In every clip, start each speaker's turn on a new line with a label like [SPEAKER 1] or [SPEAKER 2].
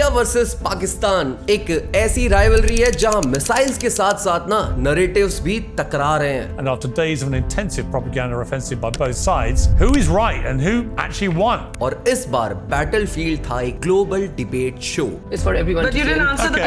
[SPEAKER 1] Versus Pakistan एक ऐसी rivalry है जहां मिसाइल्स के साथ साथ ना नैरेटिव्स भी टकरा रहे हैं।
[SPEAKER 2] And after days of an intensive propaganda offensive by both sides, who is right and who actually won?
[SPEAKER 1] और इस बार बैटलफील्ड था एक global debate show.
[SPEAKER 3] It's for everyone
[SPEAKER 4] But
[SPEAKER 3] to
[SPEAKER 4] you didn't
[SPEAKER 3] think.
[SPEAKER 4] answer the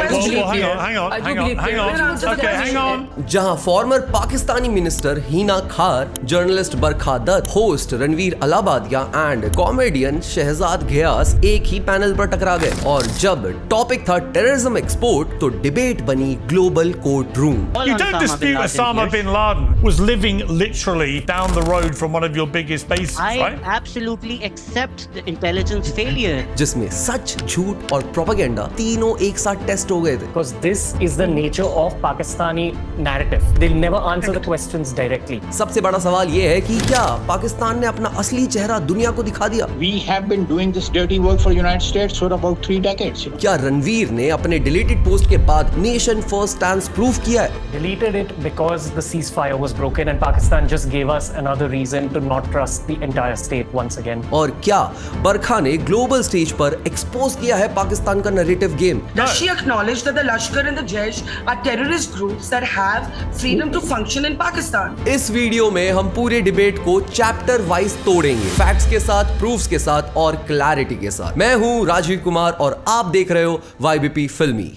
[SPEAKER 2] Okay,
[SPEAKER 4] question.
[SPEAKER 2] hang on.
[SPEAKER 1] जहां former Pakistani minister Hina Khar, journalist Barkha Dutt, host Ranveer Allahbadia and comedian Shehzad Ghias एक ही panel पर टकरा गए। और जब टॉपिक था टेररिज्म एक्सपोर्ट तो डिबेट बनी global court room.
[SPEAKER 2] You don't dispute Osama bin Laden was living literally down the road from one of your biggest bases,
[SPEAKER 5] I
[SPEAKER 2] right?
[SPEAKER 5] absolutely accept the intelligence failure.
[SPEAKER 1] जिसमें सच, झूठ और propaganda तीनों एक साथ test हो गए थे।
[SPEAKER 6] Because this is the nature of Pakistani narrative. They'll never answer the questions directly.
[SPEAKER 1] सबसे बड़ा सवाल ये है कि क्या पाकिस्तान ने अपना असली चेहरा दुनिया को दिखा दिया?
[SPEAKER 7] We have been doing this dirty work for United States for about 3 decades.
[SPEAKER 1] क्या रणवीर ने अपने डिलीटेड पोस्ट के बाद नेशन फर्स्ट स्टैंड प्रूव किया है?
[SPEAKER 6] Deleted it because the ceasefire was broken and Pakistan just gave us another reason to not trust the entire state once again.
[SPEAKER 1] और क्या बरखा ने ग्लोबल स्टेज पर एक्सपोज किया है पाकिस्तान का narrative game?
[SPEAKER 4] Does she acknowledge that the Lashkar and the Jaish are terrorist groups that have freedom to function in Pakistan?
[SPEAKER 1] इस video में हम पूरे डिबेट को चैप्टर वाइज तोड़ेंगे, फैक्ट्स के साथ, प्रूफ्स के साथ और क्लैरिटी के साथ। मैं हूं राजीव कुमार और आप देख रहे हो YBP फिल्मी।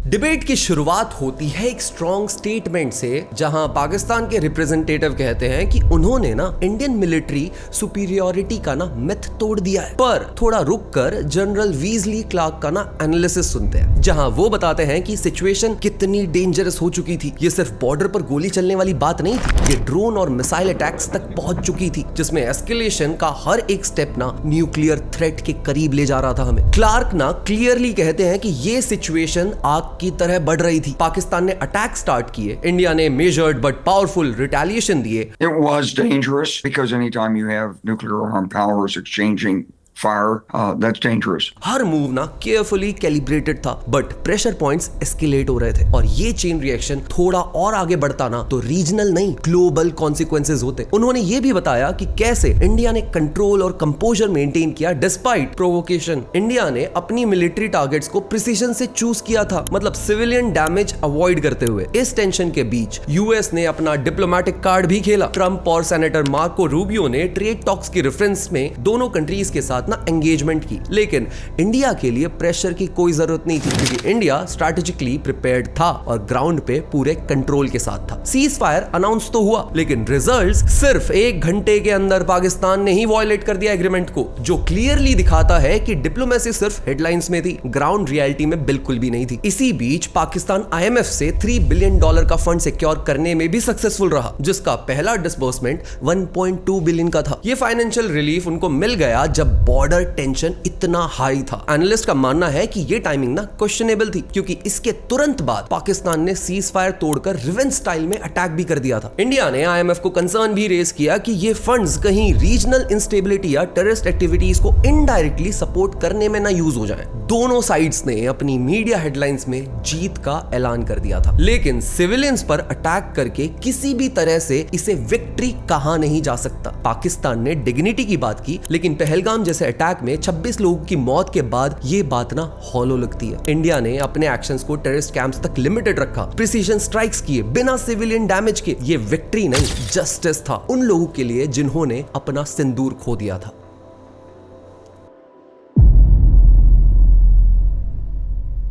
[SPEAKER 1] डिबेट की शुरुआत होती है एक स्ट्रॉन्ग स्टेटमेंट से, जहां पाकिस्तान के रिप्रेजेंटेटिव कहते हैं कि उन्होंने ना इंडियन मिलिट्री सुपीरियरिटी का ना मिथ तोड़ दिया है। पर थोड़ा रुककर जनरल वीजली क्लार्क का ना एनालिसिस सुनते हैं, जहां वो बताते हैं कि सिचुएशन कितनी डेंजरस हो चुकी थी। ये सिर्फ बॉर्डर पर गोली चलने वाली बात नहीं थी, ये ड्रोन और मिसाइल अटैक्स तक पहुंच चुकी थी, जिसमें एस्केलेशन का हर एक स्टेप ना न्यूक्लियर थ्रेट के करीब ले जा रहा था हमें। क्लार्क ना क्लियरली कहते हैं कि ये सिचुएशन आग की तरह बढ़ रही थी। पाकिस्तान ने अटैक स्टार्ट किए, इंडिया ने मेजर्ड बट पावरफुल रिटेलिएशन दिए।
[SPEAKER 8] It was dangerous because anytime you have nuclear armed powers exchanging fire, that's dangerous.
[SPEAKER 1] Her move ना केयरफुली कैलिब्रेटेड था, बट प्रेशर पॉइंट्स एस्केलेट हो रहे थे और ये चेन रिएक्शन थोड़ा और आगे बढ़ता ना तो रीजनल नहीं ग्लोबल कॉन्सिक्वेंसेज होते। उन्होंने ये भी बताया कि कैसे इंडिया ने कंट्रोल और कंपोजर मेंटेन किया डिस्पाइट प्रोवोकेशन। इंडिया ने अपनी मिलिट्री टारगेट्स को प्रिसीजन से चूज किया था, मतलब सिविलियन डैमेज अवॉइड करते हुए। इस टेंशन के बीच यूएस ने अपना डिप्लोमेटिक कार्ड भी खेला। ट्रंप और सेनेटर मार्को रूबियो ने ट्रेड टॉक्स की रेफरेंस में दोनों कंट्रीज के साथ ना एंगेजमेंट की, लेकिन इंडिया के लिए प्रेशर की कोई जरूरत नहीं थी क्योंकि इंडिया स्ट्रैटेजिकली प्रिपेयर्ड था और ग्राउंड पे पूरे कंट्रोल के साथ था। सीज फायर अनाउंस तो हुआ, लेकिन रिजल्ट्स सिर्फ 1 घंटे के अंदर पाकिस्तान ने ही वायलेट कर दिया एग्रीमेंट को, जो क्लियरली दिखाता है कि डिप्लोमेसी सिर्फ हेडलाइंस में थी, ग्राउंड रियलिटी में बिल्कुल भी नहीं थी। इसी बीच पाकिस्तान IMF से $3 बिलियन का फंड सिक्योर करने में भी सक्सेसफुल रहा, जिसका पहला डिसबर्समेंट 1.2 बिलियन का था। ये फाइनेंशियल रिलीफ उनको मिल गया जब बॉर्डर टेंशन इतना हाई था। एनालिस्ट का मानना है कि ये टाइमिंग ना क्वेश्चनेबल थी, क्योंकि इसके तुरंत बाद पाकिस्तान ने सीज फायर तोड़कर रिवेंज स्टाइल में अटैक भी कर दिया था। इंडिया ने IMF को कंसर्न भी रेज किया कि ये फंड्स कहीं रीजनल इंस्टेबिलिटी या टेररिस्ट एक्टिविटीज को इनडायरेक्टली सपोर्ट करने में ना यूज हो जाएं। दोनों साइड्स ने अपनी मीडिया हेडलाइंस में जीत का ऐलान कर दिया था, लेकिन सिविलियंस पर अटैक करके किसी भी तरह से इसे विक्ट्री कहा नहीं जा सकता। पाकिस्तान ने डिग्निटी की बात की, लेकिन पहलगाम जैसे अटैक में 26 लोगों की मौत के बाद ये बात ना हॉलो लगती है। इंडिया ने अपने एक्शंस को टेररिस्ट कैंप्स तक लिमिटेड रखा, प्रिसीजन स्ट्राइक्स किए बिना सिविलियन डैमेज के। ये विक्ट्री नहीं, जस्टिस था उन लोगों के लिए जिन्होंने अपना सिंदूर खो दिया था।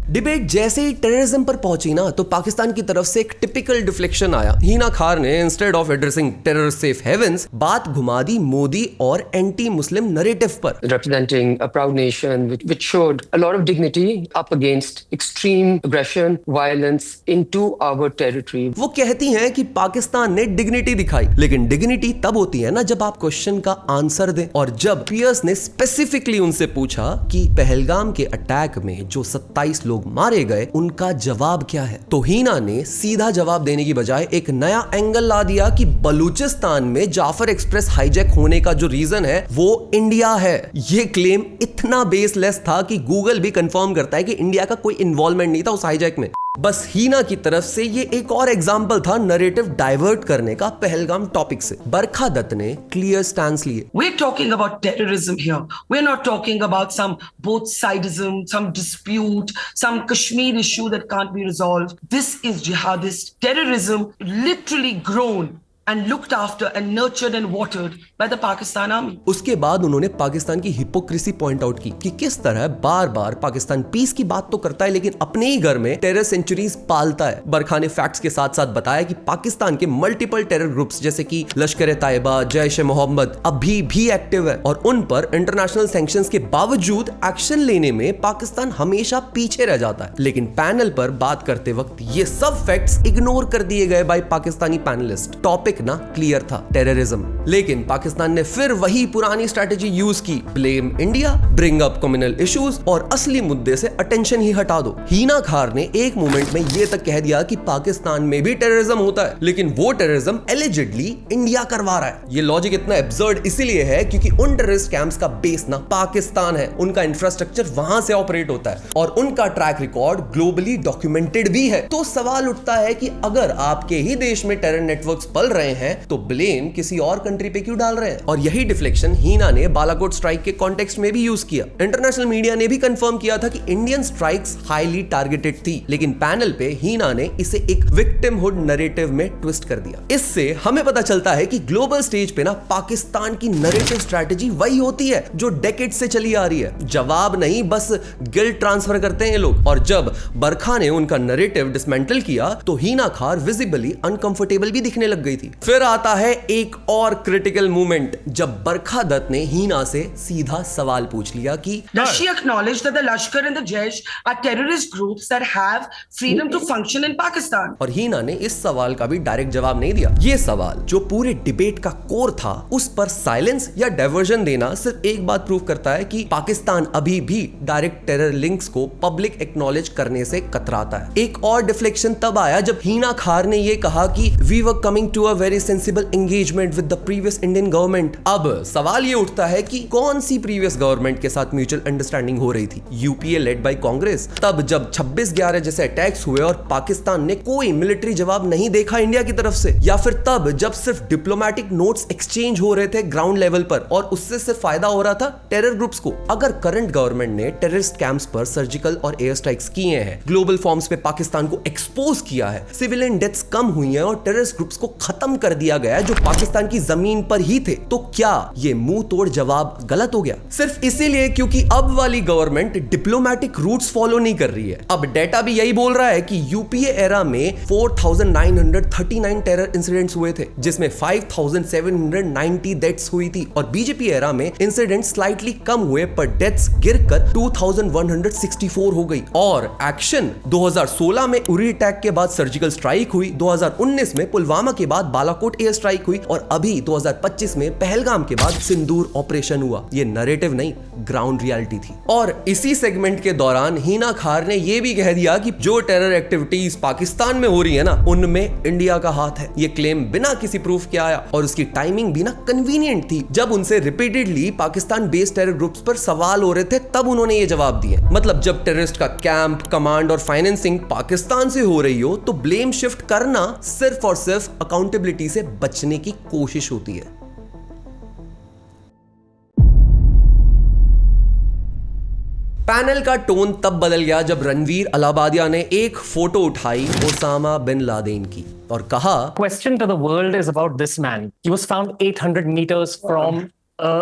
[SPEAKER 1] डिबेट जैसे ही टेररिज्म पर पहुंची ना तो पाकिस्तान की तरफ से एक टिपिकल डिफ्लेक्शन आया। हिना खार ने instead of addressing terror safe havens बात घुमा दी मोदी और एंटी मुस्लिम नैरेटिव पर।
[SPEAKER 3] Representing a proud nation which showed a lot of dignity up against extreme aggression, violence into our territory.
[SPEAKER 1] वो कहती हैं कि पाकिस्तान ने डिग्निटी दिखाई, लेकिन डिग्निटी तब होती है ना जब आप क्वेश्चन का आंसर दें। और जब पियर्स ने स्पेसिफिकली उनसे पूछा कि पहलगाम के अटैक में जो 27 लोग मारे गए उनका जवाब क्या है, तो हिना ने सीधा जवाब देने की बजाय एक नया एंगल ला दिया कि बलूचिस्तान में जाफर एक्सप्रेस हाईजैक होने का जो रीजन है वो इंडिया है। ये क्लेम इतना बेसलेस था कि गूगल भी कंफर्म करता है कि इंडिया का कोई इन्वॉल्वमेंट नहीं था उस हाईजैक में। बस हीना की तरफ से ये एक और एग्जांपल था नरेटिव डाइवर्ट करने का पहलगाम टॉपिक से। बरखा दत्त ने क्लियर स्टैंस लिए।
[SPEAKER 4] We're talking about terrorism here. We're not talking about some both sidism, some dispute, some Kashmir issue that can't be resolved. This is jihadist terrorism, literally grown and looked after and nurtured and watered by the Pakistan army.
[SPEAKER 1] उसके बाद उन्होंने पाकिस्तान की hypocrisy point out की कि किस तरह बार बार Pakistan piece की बात तो करता है लेकिन अपने ही घर में टेरर सेंचुरीज पालता है। बरखा ने फैक्ट्स के साथ साथ बताया कि पाकिस्तान के मल्टीपल टेरर ग्रुप्स जैसे कि लश्कर तैयबा, जैश ए मोहम्मद अभी भी एक्टिव है और उन पर इंटरनेशनल सैंक्शंस के बावजूद एक्शन लेने में पाकिस्तान हमेशा पीछे रह जाता है। लेकिन पैनल पर बात करते वक्त ये सब फैक्ट्स इग्नोर कर दिए गए बाय पाकिस्तानी पैनलिस्ट। टॉपिक ना क्लियर था, टेररिज्म। लेकिन पाकिस्तान ने फिर वही पुरानी स्ट्रेटेजी यूज की, blame India, bring up communal issues और असली मुद्दे से अटेंशन ही हटा दो। हीना खार ने एक मोमेंट में ये तक कह दिया कि पाकिस्तान में भी टेररिज्म होता है लेकिन वो टेररिज्म एलिजिडली इंडिया करवा रहा है। ये लॉजिक इतना एब्सर्ड इसीलिए है क्योंकि उन टेररिस्ट कैंप्स का बेस ना पाकिस्तान है, उनका इंफ्रास्ट्रक्चर वहां से ऑपरेट होता है और उनका ट्रैक रिकॉर्ड ग्लोबली डॉक्यूमेंटेड भी है। तो सवाल उठता है कि अगर आपके ही देश में टेरर नेटवर्क्स पल रहे हैं तो ब्लेम किसी और कंट्री पे क्यों डाल रहे हैं? और यही डिफ्लेक्शन हीना ने बालाकोट स्ट्राइक के कॉन्टेक्स्ट में भी यूज किया। इंटरनेशनल मीडिया ने भी कंफर्म किया था कि इंडियन स्ट्राइक्स हाईली टारगेटेड थी लेकिन पैनल पे हीना ने इसे एक विक्टिमहुड नैरेटिव में ट्विस्ट कर दिया। इससे हमें पता चलता है कि ग्लोबल स्टेज पे ना पाकिस्तान की नैरेटिव स्ट्रेटजी वही होती है जो डेकेड से चली आ रही है। जवाब नहीं, बस गिल्ट ट्रांसफर करते हैं ये लोग। और जब बरखा ने उनका नैरेटिव डिसमेंटल किया तो हीना खार विजिबली अनकंफर्टेबल भी दिखने लग गई थी। फिर आता है एक और क्रिटिकल मोमेंट जब बरखा दत्त ने हीना से सीधा सवाल पूछ लिया कि
[SPEAKER 4] Does she acknowledge that the Lashkar and the Jaish are terrorist groups that have freedom to function in Pakistan?
[SPEAKER 1] और हीना ने इस सवाल का भी डायरेक्ट जवाब नहीं दिया। ये सवाल जो पूरे डिबेट का कोर था उस पर साइलेंस या डाइवर्जन देना सिर्फ एक बात प्रूव करता है कि पाकिस्तान अभी भी डायरेक्ट टेरर लिंक्स को पब्लिक एक्नॉलेज करने से कतराता है। एक और डिफ्लेक्शन तब आया जब हीना खार ने ये कहा कि we were coming to a very sensible engagement with the previous Indian government. अब सवाल ये उठता है कि कौन सी प्रीवियस गवर्नमेंट के साथ म्यूचुअल अंडरस्टैंडिंग हो रही थी? UPA led by Congress. तब जब 26/11 जैसे अटैक्स हुए और पाकिस्तान ने कोई मिलिट्री जवाब नहीं देखा इंडिया की तरफ से, या फिर तब जब सिर्फ डिप्लोमेटिक नोट्स एक्सचेंज हो रहे थे ग्राउंड लेवल पर और उससे सिर्फ फायदा हो रहा था टेरर ग्रुप्स को? अगर करंट गवर्नमेंट ने टेररिस्ट कैंप्स पर सर्जिकल और एयर स्ट्राइक्स किए हैं, ग्लोबल फॉर्म्स पे पाकिस्तान को एक्सपोज किया है, सिविलियन डेथ्स कम हुई हैं और टेररिस्ट ग्रुप्स को खत्म कर दिया गया है जो पाकिस्तान की जमीन पर ही थे, तो क्या ये मुंह तोड़ जवाब गलत हो गया? सिर्फ इसीलिए क्योंकि अब वाली गवर्नमेंट डिप्लोमेटिक रूट्स फॉलो नहीं कर रही है। अब डेटा भी यही बोल रहा है कि यूपीए एरा में 4939 टेरर इंसिडेंट्स हुए थे जिसमें 5790 डेथ्स हुई थी और बीजेपी एरा में इंसिडेंट्स स्लाइटली कम हुए पर डेथ्स गिरकर 2164 हो गई। और एक्शन 2016 में उरी अटैक के बाद सर्जिकल स्ट्राइक हुई, 2019 में पुलवामा के बाद बालाकोट एयर स्ट्राइक हुई और अभी 2025 में पहलगाम के बाद सिंदूर ऑपरेशन हुआ। ये नैरेटिव नहीं, ग्राउंड रियलिटी थी। और इसी सेगमेंट के दौरान हीना खार ने यह भी कह दिया कि जो टेरर एक्टिविटीज पाकिस्तान में हो रही है ना, उनमें इंडिया का हाथ है। ये क्लेम बिना किसी प्रूफ के आया और उसकी टाइमिंग भी ना कन्वीनियंट थी। जब उनसे repeatedly Pakistan based terror groups पर सवाल हो रहे थे तब उन्होंने ये जवाब दिए। मतलब जब टेररिस्ट का कैंप, कमांड और फाइनेंसिंग पाकिस्तान से हो रही हो तो ब्लेम शिफ्ट करना सिर्फ और सिर्फ अकाउंटेबिलिटी से बचने की कोशिश होती है। पैनल का टोन तब बदल गया जब रणवीर अलाहाबादिया ने एक फोटो उठाई ओसामा बिन लादेन की और कहा,
[SPEAKER 6] Question to the world is about this man. He was found 800 meters from a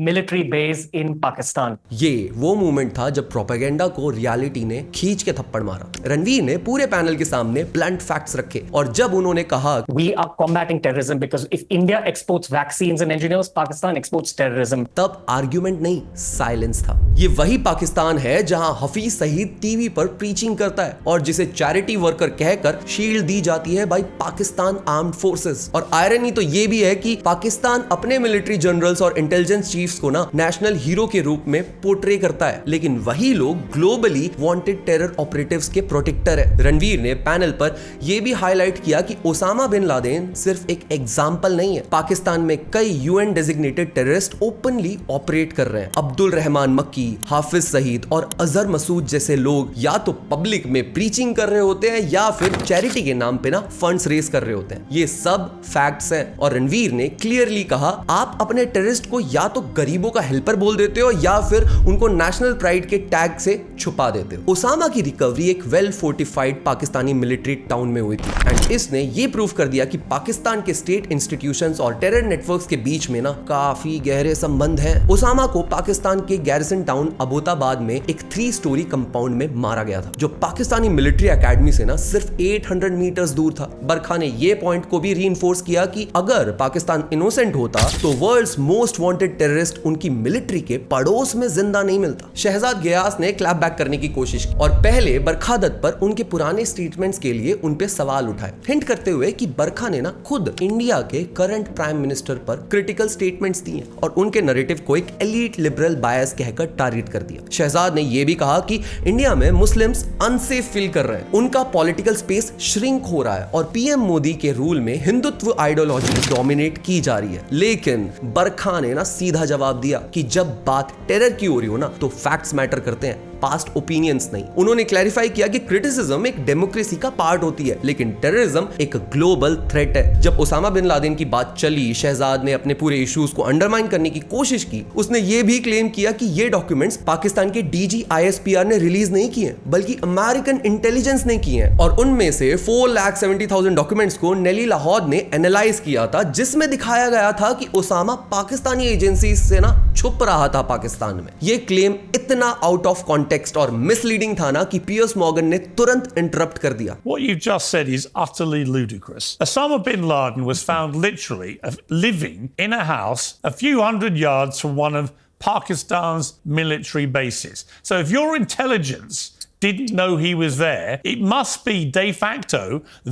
[SPEAKER 6] military base in Pakistan.
[SPEAKER 1] ये वो मोमेंट था जब प्रोपेगेंडा को रियलिटी ने खींच के थप्पड़ मारा। रणवीर ने पूरे पैनल के सामने ब्लंट फैक्ट्स रखे और जब उन्होंने कहा
[SPEAKER 6] We are combating terrorism because if India exports vaccines and engineers, Pakistan exports terrorism.
[SPEAKER 1] तब आर्ग्यूमेंट नहीं, साइलेंस था। ये वही पाकिस्तान है जहां हफीज सईद टीवी पर प्रीचिंग करता है और जिसे चैरिटी वर्कर कहकर शील्ड दी जाती है बाय पाकिस्तान आर्म्ड फोर्सेस। और आयरनी तो ये भी है कि पाकिस्तान अपने मिलिट्री जनरल्स और इंटेलिजेंस चीफ्स को ना नेशनल हीरो के रूप में पोर्ट्रे करता है, लेकिन वही लोग ग्लोबली वांटेड टेरर ऑपरेटिव्स के प्रोटेक्टर है। रणवीर ने पैनल पर यह भी हाईलाइट किया कि ओसामा बिन लादेन सिर्फ एक एग्जाम्पल नहीं है। पाकिस्तान में कई UN designated terrorist openly operate कर रहे हैं। अब्दुल रहमान मक्की, हाफिज सईद और अजहर मसूद जैसे लोग या तो पब्लिक में प्रीचिंग कर रहे होते हैं या फिर चैरिटी के नाम पे ना फंड्स रेज कर रहे होते हैं। ये सब फैक्ट्स हैं और रणवीर ने क्लियरली कहा, आप अपने टेररिस्ट को या तो गरीबों का हेल्पर बोल देते हो या फिर उनको नेशनल प्राइड के टैग से छुपा देते हो। ओसामा की रिकवरी एक well fortified Pakistani military town में हुई थी एंड इसने ये प्रूव कर दिया कि पाकिस्तान के स्टेट इंस्टीट्यूशंस और टेरर नेटवर्क्स के बीच में ना काफी गहरे संबंध हैं। ओसामा को पाकिस्तान के गैरिसन टाउन अबोताबाद में एक 3 स्टोरी कंपाउंड में मारा गया था, जो पाकिस्तानी मिलिट्री एकेडमी से ना सिर्फ 800 मीटर्स दूर था। बरखा ने ये पॉइंट को भी रीइंफोर्स किया कि अगर पाकिस्तान इनोसेंट होता तो वर्ल्ड्स मोस्ट वांटेड टेररिस्ट उनकी मिलिट्री के पड़ोस में जिंदा नहीं मिलता। शहजाद गियास ने क्लैप बैक करने की कोशिश की और पहले बरखा दत्त पर उनके पुराने स्टेटमेंट्स के लिए उन पे सवाल उठाए, हिंट करते हुए कि बरखा ने ना खुद इंडिया के करंट प्राइम मिनिस्टर पर क्रिटिकल स्टेटमेंट्स दिए और उनके नैरेटिव को एक एलीट लिबरल बायस कहकर टारगेट कर दिया। शहजाद ने यह भी कहा कि इंडिया में मुस्लिम्स अनसेफ फील कर रहे हैं, उनका पॉलिटिकल स्पेस श्रिंक हो रहा है और पीएम मोदी के रूल में हिंदुत्व आइडियोलॉजी डोमिनेट की जा रही है। लेकिन बरखा ने ना सीधा जवाब दिया कि जब बात टेरर की हो रही हो ना तो फैक्ट्स मैटर करते हैं, पास्ट ओपिनियंस नहीं। उन्होंने क्लैरिफाई किया कि क्रिटिसिज्म एक डेमोक्रेसी का पार्ट होती है, लेकिन टेररिज्म एक ग्लोबल थ्रेट है। जब ओसामा बिन लादेन की बात चली, शहजाद ने अपने पूरे इश्यूज को अंडरमाइन करने की कोशिश की। उसने ये भी क्लेम किया कि ये डॉक्यूमेंट्स पाकिस्तान के डीजी ISPR ने रिलीज नहीं किए बल्कि अमेरिकन इंटेलिजेंस ने किए हैं और उनमें से 4,70,000 डॉक्यूमेंट्स को नेली लाहौर ने एनालाइज किया था, जिसमें दिखाया गया था कि ओसामा पाकिस्तानी एजेंसी से ना छुप रहा था पाकिस्तान में। ये क्लेम इतना आउट ऑफ कॉन्टेक्स्ट और मिसलीडिंग था ना कि पियर्स मॉर्गन ने तुरंत इंटरप्ट कर दिया।
[SPEAKER 2] What you've just said is utterly ludicrous. Osama bin Laden was found literally living in a house a few hundred yards from one of Pakistan's military bases. So if your intelligence didn't know he was there, it must be de facto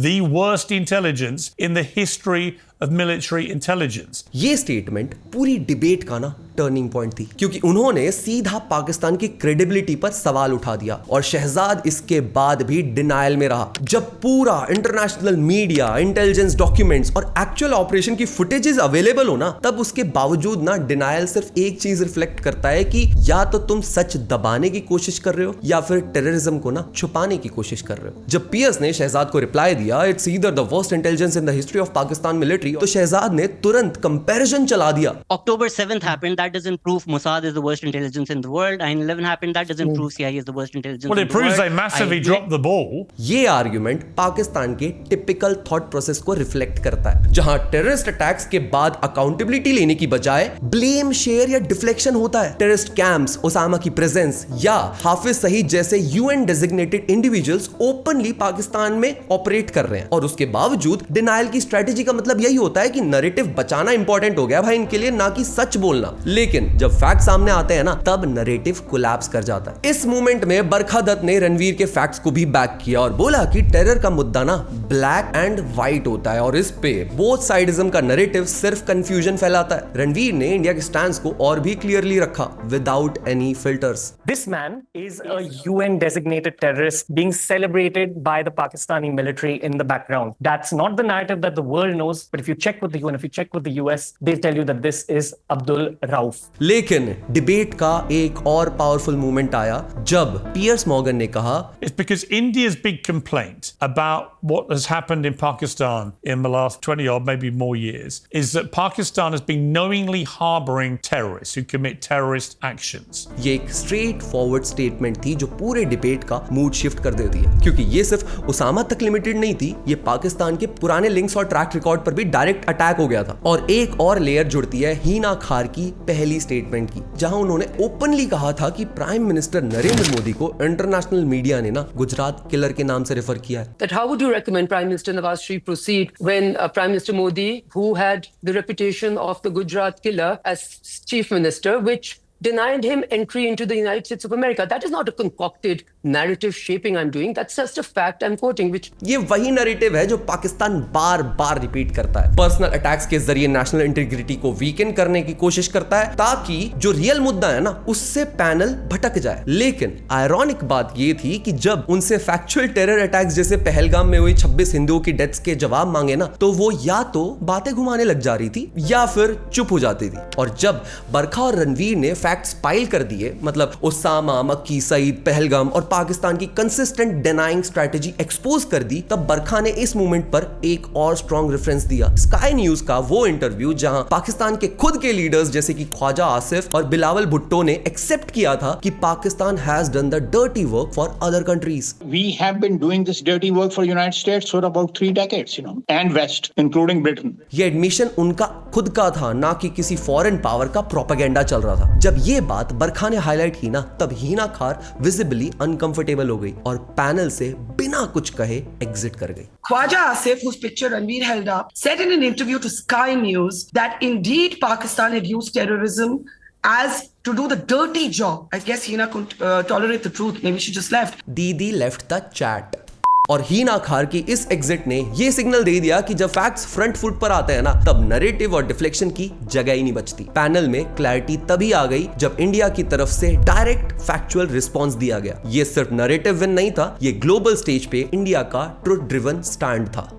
[SPEAKER 2] the worst intelligence in the history of military intelligence.
[SPEAKER 1] ये statement पूरी debate का ना turning point थी, क्योंकि उन्होंने सीधा पाकिस्तान की credibility पर सवाल उठा दिया और शहजाद इसके बाद भी डिनायल में रहा। जब पूरा इंटरनेशनल मीडिया, इंटेलिजेंस डॉक्यूमेंट्स और एक्चुअल ऑपरेशन की फुटेजेस अवेलेबल हो ना, तब उसके बावजूद ना डिनायल सिर्फ एक चीज रिफ्लेक्ट करता है कि या तो तुम सच दबाने की कोशिश कर रहे हो या फिर टेररिज्म को ना छुपाने की कोशिश कर रहे हो। जब पियर्स ने शहजाद को रिप्लाई दिया, it's either the worst intelligence in the history of Pakistan military, तो शहजाद ने तुरंत कंपैरिजन चला दिया।
[SPEAKER 5] October 7th happened. That doesn't prove Mossad is the worst intelligence in the world. 9/11 happened. That doesn't prove CIA is the worst intelligence
[SPEAKER 2] Well,
[SPEAKER 5] in
[SPEAKER 2] it
[SPEAKER 5] the world.
[SPEAKER 2] proves they massively dropped the ball.
[SPEAKER 1] ये argument Pakistan के typical thought process को reflect करता है, जहां terrorist attacks के बाद accountability लेने की बजाय ब्लेम शेयर या डिफ्लेक्शन होता है। टेररिस्ट कैंप्स, ओसामा की प्रेजेंस या हाफिज सईद जैसे UN designated individuals openly Pakistan में ऑपरेट कर रहे हैं और उसके बावजूद डिनायल की स्ट्रेटेजी का मतलब यही होता है कि नैरेटिव बचाना इंपॉर्टेंट हो गया भाई इनके लिए, ना कि सच बोलना। लेकिन जब फैक्ट सामने आते हैं ना, तब नैरेटिव कोलैप्स कर जाता है। इस मूवमेंट में बरखा दत्त ने रणवीर के फैक्ट्स को भी बैक किया और बोला कि टेरर का मुद्दा ना ब्लैक एंड व्हाइट होता है और इस पे बोथ साइडिज्म का नैरेटिव सिर्फ कंफ्यूजन फैलाता है। रणवीर ने इंडिया के स्टैंड को और भी क्लियरली रखा without any filters.
[SPEAKER 6] This man is a UN designated terrorist being celebrated by the Pakistani military in the background. That's not the narrative that the world knows, but if you check with the UN, if you check with the US, they'll tell you that this is Abdul Rauf.
[SPEAKER 1] लेकिन debate का एक और powerful movement आया जब piers Morgan ने कहा,
[SPEAKER 2] It's because India's big complaint about what has happened in Pakistan in the last 20 or maybe more years is that Pakistan has been knowingly harboring terrorists who commit terrorist actions.
[SPEAKER 1] ये एक straight forward statement थी जो पूरे debate का mood shift कर देती है, क्योंकि ये सिर्फ उसामा तक लिमिटेड नहीं थी, ये पाकिस्तान के पुराने लिंक्स और ट्रैक रिकॉर्ड पर भी डायरेक्ट अटैक हो गया था। और एक और लेयर जुड़ती है हीना खार की पहली स्टेटमेंट की, जहां उन्होंने ओपनली कहा था कि प्राइम मिनिस्टर नरेंद्र मोदी को इंटरनेशनल मीडिया ने ना गुजरात किलर के नाम से रेफर किया है।
[SPEAKER 3] That how would you recommend Prime Minister Nawaz Sharif proceed when Prime Minister Modi, who had the reputation of the Gujarat killer as chief minister, which denied him entry into the United States of America? That is not a concocted narrative shaping I'm doing. That's just a fact I'm quoting, which
[SPEAKER 1] ये वही narrative है जो पाकिस्तान बार बार repeat करता है। Personal attacks के जरिए national integrity को weaken करने की कोशिश करता है ताकि जो रियल मुद्दा है ना उससे पैनल भटक जाए। लेकिन आयरॉनिक बात ये थी कि जब उनसे फैक्चुअल टेरर अटैक्स जैसे पहलगाम में हुई 26 हिंदुओं की डेथ्स के जवाब मांगे ना तो वो या तो बातें घुमाने लग जा रही थी या फिर चुप हो जाती थी। और जब बरखा और रणवीर ने फैक्ट्स पाइल कर दिए, मतलब उसामा, मक्की, सईद, पहलगाम और पाकिस्तान की कंसिस्टेंट डिनाइंग स्ट्रेटजी एक्सपोज कर दी, तब बरखा ने इस मूवमेंट पर एक और स्ट्रॉन्ग रेफरेंस दिया। स्काई न्यूज का वो इंटरव्यू जहां पाकिस्तान के खुद के लीडर्स जैसे कि ख्वाजा आसिफ और बिलावल भुट्टो ने एक्सेप्ट किया था कि Pakistan has done the dirty work for other countries.
[SPEAKER 7] We have been doing this dirty work for United States for about 3 decades, and West, including Britain.
[SPEAKER 1] ये एडमिशन उनका खुद का था, ना कि किसी फॉरेन पावर का प्रोपेगेंडा चल रहा था। जब ये बात बरखा ने हाईलाइट की ना तब हिना खार विजिबली अनकंफर्टेबल हो गई और पैनल से बिना कुछ कहे एग्जिट कर गई।
[SPEAKER 4] Khwaja Asif, whose picture Ranveer held up, said in an interview to Sky News that indeed Pakistan had used terrorism as to do the dirty job. I guess Hina couldn't tolerate the truth. Maybe she just left.
[SPEAKER 1] दीदी left the chat. और हीना खार की इस exit ने ये signal दे दिया कि जब फैक्ट्स फ्रंट फुट पर आते हैं ना तब नैरेटिव और डिफ्लेक्शन की जगह ही नहीं बचती। पैनल में क्लैरिटी तभी आ गई जब इंडिया की तरफ से डायरेक्ट फैक्चुअल रिस्पांस दिया गया। ये सिर्फ नैरेटिव विन नहीं था, ये ग्लोबल स्टेज पे इंडिया का ट्रुथ ड्रिवन स्टैंड था।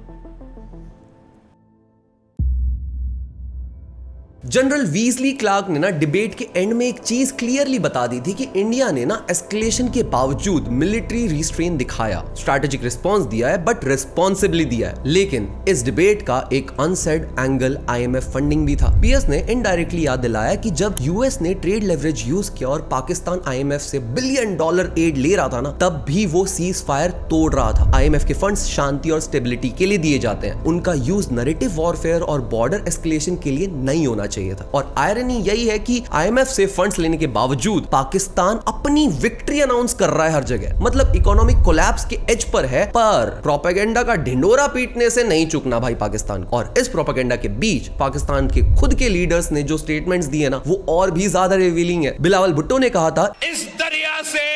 [SPEAKER 1] जनरल वीजली क्लार्क ने ना डिबेट के एंड में एक चीज क्लियरली बता दी थी कि इंडिया ने ना एस्केलेशन के बावजूद मिलिट्री रिस्ट्रेन दिखाया, स्ट्रैटेजिक रिस्पांस दिया है बट रिस्पॉन्सिबली दिया है। लेकिन इस डिबेट का एक अनसेड एंगल आईएमएफ फंडिंग भी था। पीएस ने इनडायरेक्टली याद दिलाया कि जब यूएस ने ट्रेड लेवरेज यूज किया और पाकिस्तान आईएमएफ से $1 बिलियन एड ले रहा था ना तब भी वो सीज फायर तोड़ रहा था। आईएमएफ के फंड्स शांति और स्टेबिलिटी के लिए दिए जाते हैं, उनका यूज नैरेटिव वॉरफेयर और बॉर्डर एस्केलेशन के लिए नहीं होना चाहिए था। और आयरनी यही है कि आईएमएफ से फंड्स लेने के बावजूद पाकिस्तान अपनी विक्ट्री अनाउंस कर रहा है हर जगह, मतलब इकोनॉमिक कोलैप्स के एज पर है, पर प्रोपेगेंडा का ढिंडोरा पीटने से नहीं चुकना भाई पाकिस्तान। और इस प्रोपेगेंडा के बीच पाकिस्तान के खुद के लीडर्स ने जो स्टेटमेंट्स दिए ना वो और भी ज्यादा रिवीलिंग है। बिलावल भुट्टो ने कहा था,
[SPEAKER 9] इस दरिया से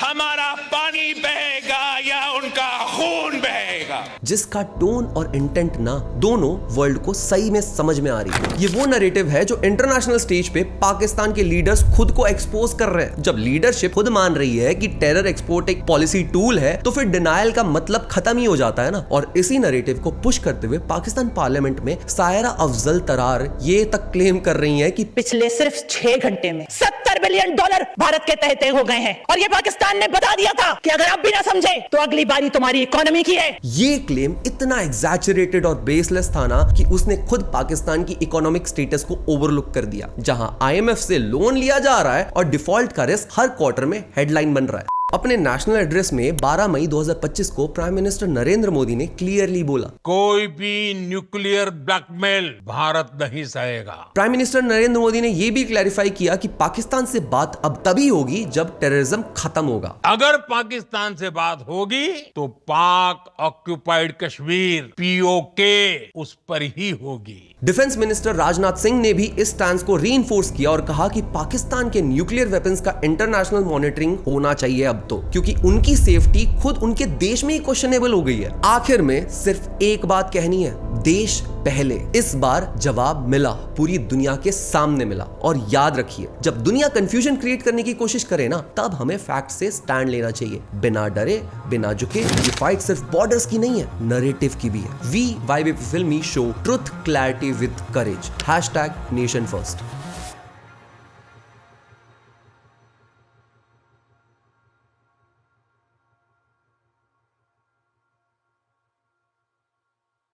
[SPEAKER 9] हमारा पानी बहेगा या उनका खून बहेगा,
[SPEAKER 1] जिसका टोन और इंटेंट ना दोनों वर्ल्ड को सही में समझ में आ रही है। ये वो नैरेटिव है जो इंटरनेशनल स्टेज पे पाकिस्तान के लीडर्स खुद को एक्सपोज कर रहे हैं। जब लीडरशिप खुद मान रही है कि टेरर एक्सपोर्ट एक पॉलिसी टूल है तो फिर डिनायल का मतलब खत्म ही हो जाता है ना। और इसी नैरेटिव को पुश करते हुए पाकिस्तान पार्लियामेंट में सायरा अफजल तरार ये तक क्लेम कर रही है कि
[SPEAKER 10] पिछले सिर्फ 6 घंटे में $70 बिलियन भारत के तहत हो गए हैं और ये पाकिस्तान ने बता दिया था कि अगर आप भी ना समझे तो अगली बारी तुम्हारी इकोनॉमी की है।
[SPEAKER 1] ये क्लेम इतना एग्जैचुरेटेड और बेसलेस था ना कि उसने खुद पाकिस्तान की इकोनॉमिक स्टेटस को ओवरलुक कर दिया, जहां आईएमएफ से लोन लिया जा रहा है और डिफॉल्ट का रिस्क हर क्वार्टर में हेडलाइन बन रहा है। अपने नेशनल एड्रेस में 12 मई 2025 को प्राइम मिनिस्टर नरेंद्र मोदी ने क्लियरली बोला,
[SPEAKER 9] कोई भी न्यूक्लियर ब्लैकमेल भारत नहीं सहेगा।
[SPEAKER 1] प्राइम मिनिस्टर नरेंद्र मोदी ने यह भी क्लैरिफाई किया कि पाकिस्तान से बात अब तभी होगी जब टेररिज्म खत्म होगा।
[SPEAKER 9] अगर पाकिस्तान से बात होगी तो पाक ऑक्युपाइड कश्मीर पीओके उस पर ही होगी।
[SPEAKER 1] डिफेंस मिनिस्टर राजनाथ सिंह ने भी इस स्टैंस को रीइंफोर्स किया और कहा कि पाकिस्तान के न्यूक्लियर वेपन्स का इंटरनेशनल मॉनिटरिंग होना चाहिए अब तो, क्योंकि उनकी सेफ्टी खुद उनके देश में ही क्वेश्चनेबल हो गई है। आखिर में सिर्फ एक बात कहनी है, देश पहले। इस बार जवाब मिला, पूरी दुनिया के सामने मिला। और याद रखिए, जब दुनिया कंफ्यूजन क्रिएट करने की कोशिश करे ना तब हमें फैक्ट से स्टैंड लेना चाहिए, बिना डरे बिना झुके। ये फाइट सिर्फ बॉर्डर्स की नहीं है, नैरेटिव की भी है। वी YBP फिल्मी show truth clarity with courage, #NationFirst।